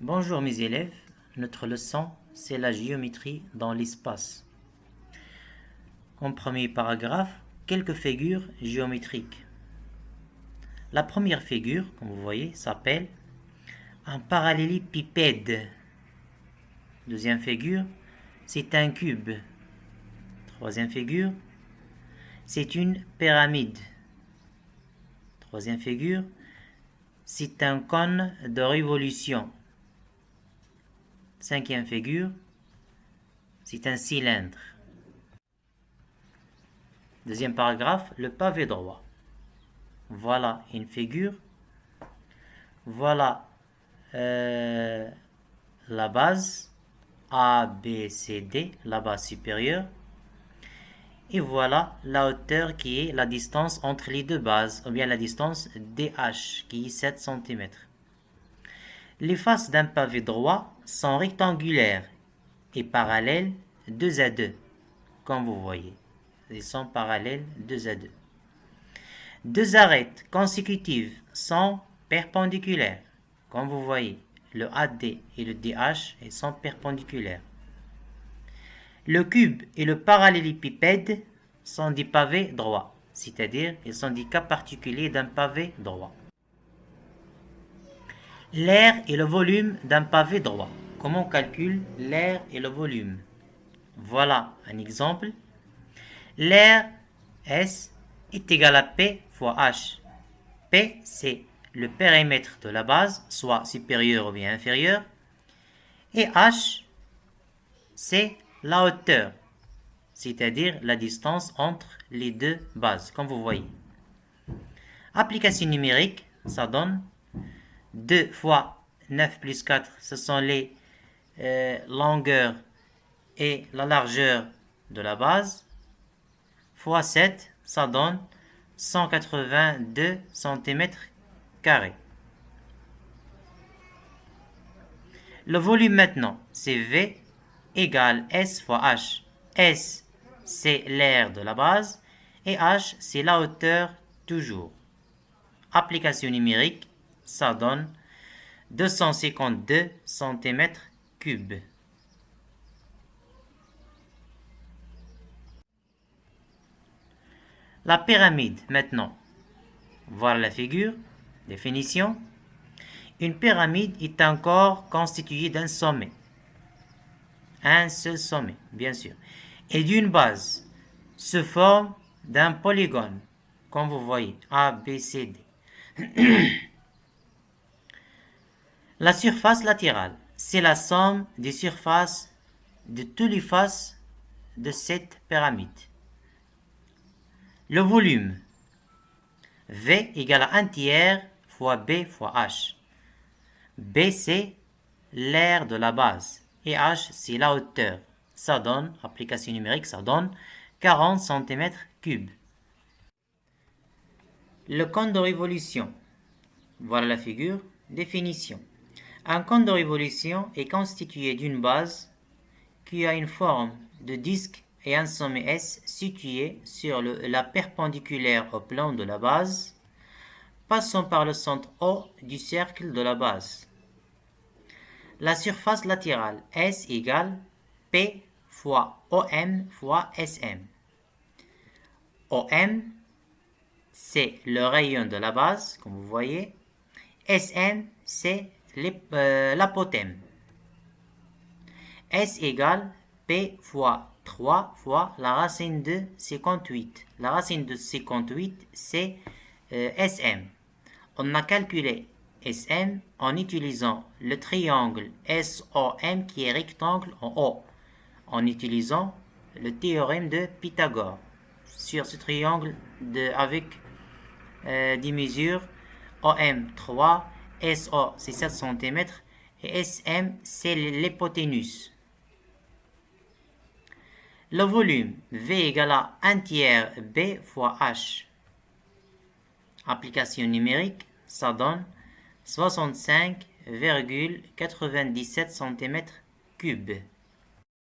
Bonjour mes élèves, notre leçon c'est la géométrie dans l'espace. En premier paragraphe, quelques figures géométriques. La première figure, comme vous voyez, s'appelle un parallélépipède. Deuxième figure, c'est un cube. Troisième figure, c'est une pyramide. Troisième figure, c'est un cône de révolution. Cinquième figure, c'est un cylindre. Deuxième paragraphe, le pavé droit. Voilà une figure. Voilà la base A, B, C, D, la base supérieure. Et voilà la hauteur qui est la distance entre les deux bases, ou bien la distance DH qui est 7 cm. Les faces d'un pavé droit sont rectangulaires et parallèles 2 à 2, comme vous voyez. Ils sont parallèles 2 à 2. Deux arêtes consécutives sont perpendiculaires, comme vous voyez. Le AD et le DH sont perpendiculaires. Le cube et le parallélépipède sont des pavés droits, c'est-à-dire ils sont des cas particuliers d'un pavé droit. L'aire et le volume d'un pavé droit. Comment on calcule l'aire et le volume? Voilà un exemple. L'aire S est égal à P fois H. P, c'est le périmètre de la base, soit supérieur ou bien inférieur. Et H, c'est la hauteur, c'est-à-dire la distance entre les deux bases, comme vous voyez. Application numérique, ça donne 2 fois 9 plus 4, ce sont les longueurs et la largeur de la base, fois 7, ça donne 182 cm². Le volume maintenant, c'est V égale S fois H. S, c'est l'aire de la base et H, c'est la hauteur toujours. Application numérique, ça donne 252 cm3. La pyramide maintenant. Voilà la figure. Définition. Une pyramide est un corps constitué d'un sommet. Un seul sommet, bien sûr. Et d'une base. Se forme d'un polygone. Comme vous voyez. A, B, C, D. La surface latérale. C'est la somme des surfaces de toutes les faces de cette pyramide. Le volume. V égale à 1 tiers fois B fois H. B, c'est l'aire de la base. Et H, c'est la hauteur. Ça donne, application numérique, ça donne 40 cm3. Le cône de révolution. Voilà la figure. Définition. Un cône de révolution est constitué d'une base qui a une forme de disque et un sommet S situé sur la perpendiculaire au plan de la base, passant par le centre O du cercle de la base. La surface latérale S égale P fois OM fois SM. OM, c'est le rayon de la base, comme vous voyez. SM, c'est l'apothème. S égale P fois 3 fois la racine de 58. La racine de 58, c'est SM. On a calculé SM en utilisant le triangle SOM qui est rectangle en haut, en utilisant le théorème de Pythagore sur ce triangle avec des mesures OM 3, SO c'est 7 cm et SM c'est l'hypoténuse. Le volume V égale à 1 tiers B fois H. Application numérique, ça donne 65,97 cm3.